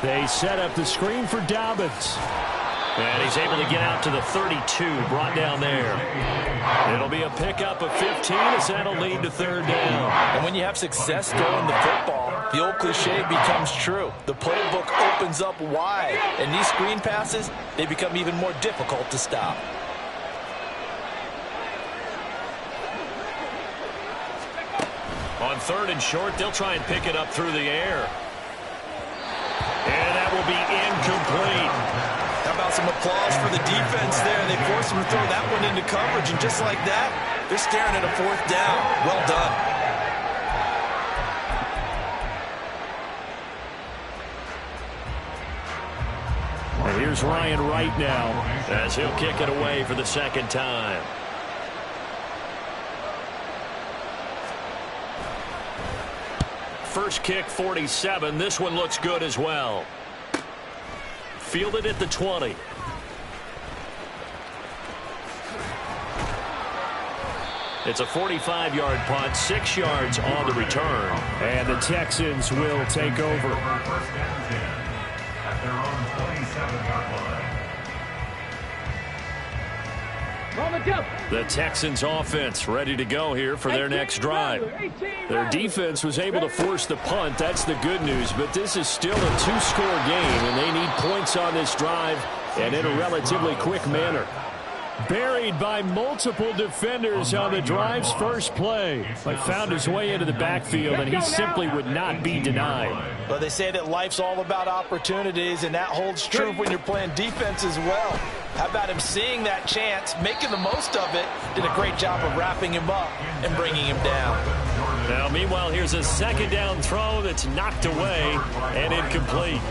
They set up the screen for Dobbins. And he's able to get out to the 32, brought down there. It'll be a pickup of 15 as that'll lead to 3rd down. And when you have success throwing the football, the old cliche becomes true. The playbook opens up wide, and these screen passes, they become even more difficult to stop. On 3rd and short, they'll try and pick it up through the air. And that will be incomplete. How about some applause for the defense there? They forced him to throw that one into coverage, and just like that, they're staring at a 4th down. Well done. And here's Ryan Wright now as he'll kick it away for the 2nd time. first kick 47. This one looks good as well. Fielded at the 20. It's a 45-yard punt, 6 yards on the return. And the Texans will take over. First and 10 at their own 27-yard line. The Texans offense ready to go here for their next drive. Their defense was able to force the punt. That's the good news. But this is still a 2-score game, and they need points on this drive and in a relatively quick manner. Buried by multiple defenders on the drive's first play. But found his way into the backfield, and he simply would not be denied. Well, they say that life's all about opportunities, and that holds true when you're playing defense as well. How about him seeing that chance, making the most of it, did a great job of wrapping him up and bringing him down. Now, meanwhile, here's a second down throw that's knocked away and incomplete.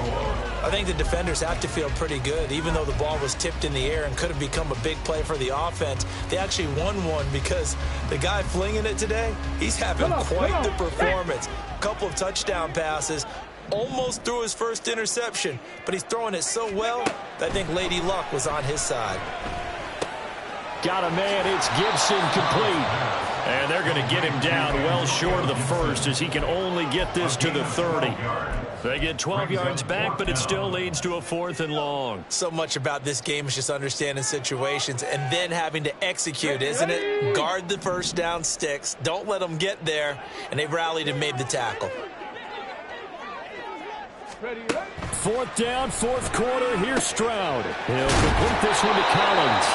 I think the defenders have to feel pretty good. Even though the ball was tipped in the air and could have become a big play for the offense, they actually won one because the guy flinging it today, he's having quite the performance. A couple of touchdown passes, almost threw his first interception, but he's throwing it so well that I think Lady Luck was on his side. Got a man, it's Gibson, complete. And they're going to get him down well short of the first as he can only get this to the 30. They get 12 yards back, but it still leads to a 4th and long. So much about this game is just understanding situations and then having to execute, isn't it? Guard the first down sticks. Don't let them get there. And they've rallied and made the tackle. 4th down, 4th quarter. Here's Stroud. He'll complete this one to Collins.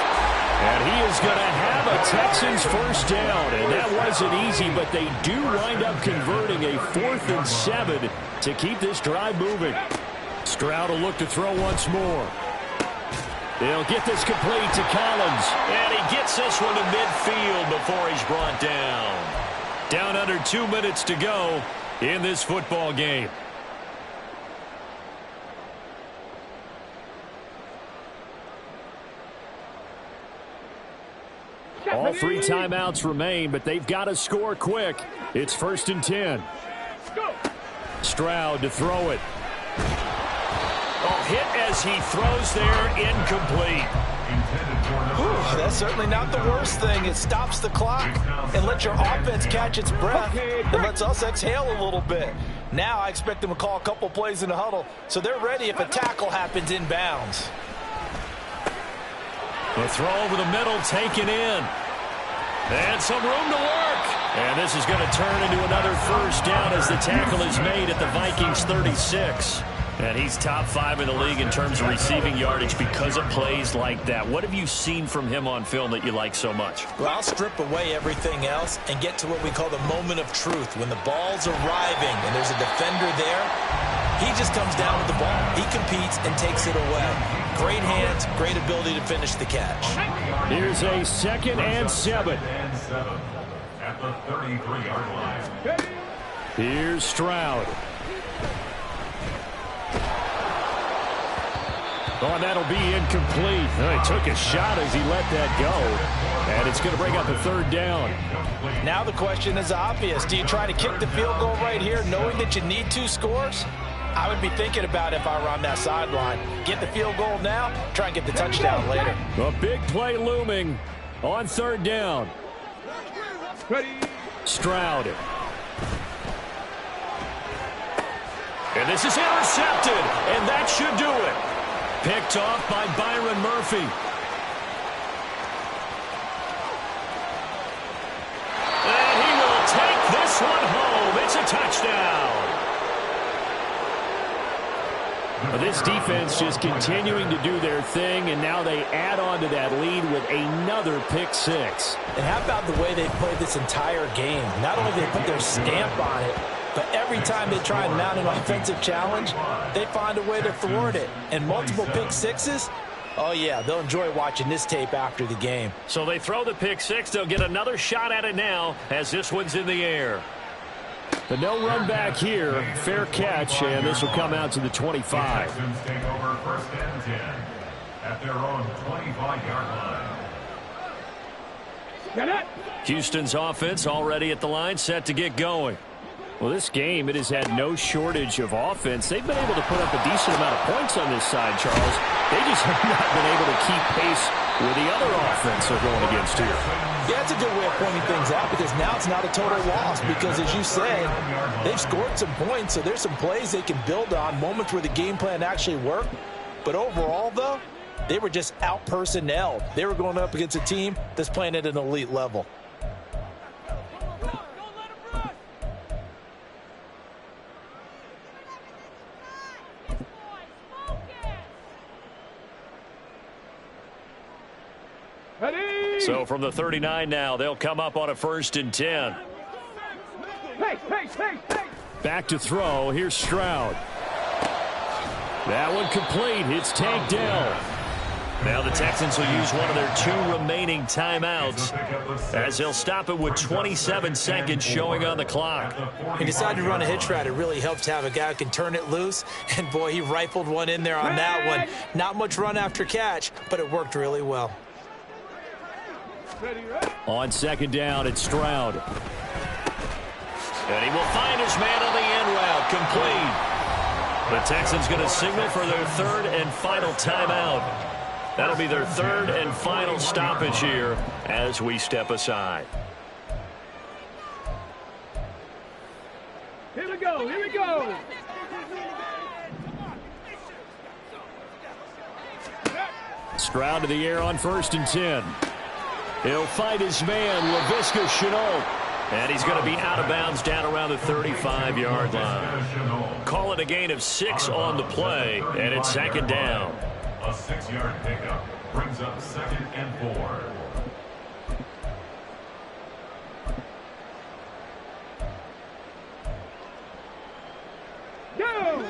And he is going to have a Texans first down. And that wasn't easy, but they do wind up converting a 4th and 7 to keep this drive moving. Stroud will look to throw once more. They'll get this complete to Collins. And he gets this one to midfield before he's brought down. Down under 2 minutes to go in this football game. All 3 timeouts remain, but they've got to score quick. It's 1st and 10. Stroud to throw it. Oh, hit as he throws there, incomplete. Whew, that's certainly not the worst thing. It stops the clock and lets your offense catch its breath and lets us exhale a little bit. Now I expect them to call a couple plays in the huddle, so they're ready if a tackle happens inbounds. The throw over the middle, taken in. And some room to work. And this is going to turn into another first down as the tackle is made at the Vikings 36. And he's top 5 in the league in terms of receiving yardage because of plays like that. What have you seen from him on film that you like so much? Well, I'll strip away everything else and get to what we call the moment of truth. When the ball's arriving and there's a defender there, he just comes down with the ball. He competes and takes it away. Great hands, great ability to finish the catch. Here's a 2nd and 7. At the 33-yard line. Here's Stroud. Oh, and that'll be incomplete. Oh, he took a shot as he let that go. And it's going to bring up a 3rd down. Now the question is obvious. Do you try to kick the field goal right here knowing that you need 2 scores? I would be thinking about it if I were on that sideline. Get the field goal now, try and get the touchdown later. A big play looming on 3rd down. Stroud. And this is intercepted, and that should do it. Picked off by Byron Murphy. And he will take this one home. It's a touchdown. This defense just continuing to do their thing, and now they add on to that lead with another pick 6. And how about the way they've played this entire game? Not only they put their stamp on it, but every time they try and mount an offensive challenge, they find a way to thwart it. And multiple pick 6s, oh yeah, they'll enjoy watching this tape after the game. So they throw the pick 6. They'll get another shot at it now as this one's in the air. The no run back here, fair catch, and this will come out to the 25. Texans take over 1st and 10 at their own 25-yard line. Houston's offense already at the line, set to get going. Well, this game, it has had no shortage of offense. They've been able to put up a decent amount of points on this side, Charles. They just have not been able to keep pace with the other offense they're going against here. Yeah, it's a good way of pointing things out because now it's not a total loss because, as you said, they've scored some points, so there's some plays they can build on, moments where the game plan actually worked. But overall, though, they were just out-personnelled. They were going up against a team that's playing at an elite level. So from the 39 now, they'll come up on a 1st and 10. Back to throw. Here's Stroud. That one complete. It's Tank Dell. Now the Texans will use one of their 2 remaining timeouts as they'll stop it with 27 seconds showing on the clock. He decided to run a hitch route. It really helped to have a guy who can turn it loose. And, boy, he rifled one in there on that one. Not much run after catch, but it worked really well. On 2nd down, it's Stroud. And he will find his man on the end route. Complete. The Texans going to signal for their 3rd and final timeout. That'll be their 3rd and final stoppage here as we step aside. Here we go, here we go. Stroud to the air on 1st and 10. He'll find his man, LaVisca Chenault. And he's going to be out of bounds down around the 35-yard line. Call it a gain of 6 on the play, and it's 2nd down. A 6-yard pickup brings up 2nd and 4. Go!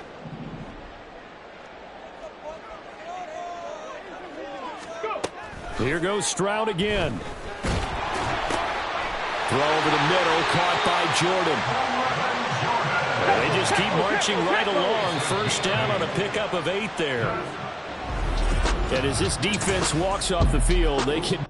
Here goes Stroud again. Throw over the middle, caught by Jordan. And they just keep marching right along. 1st down on a pickup of 8 there. And as this defense walks off the field, they can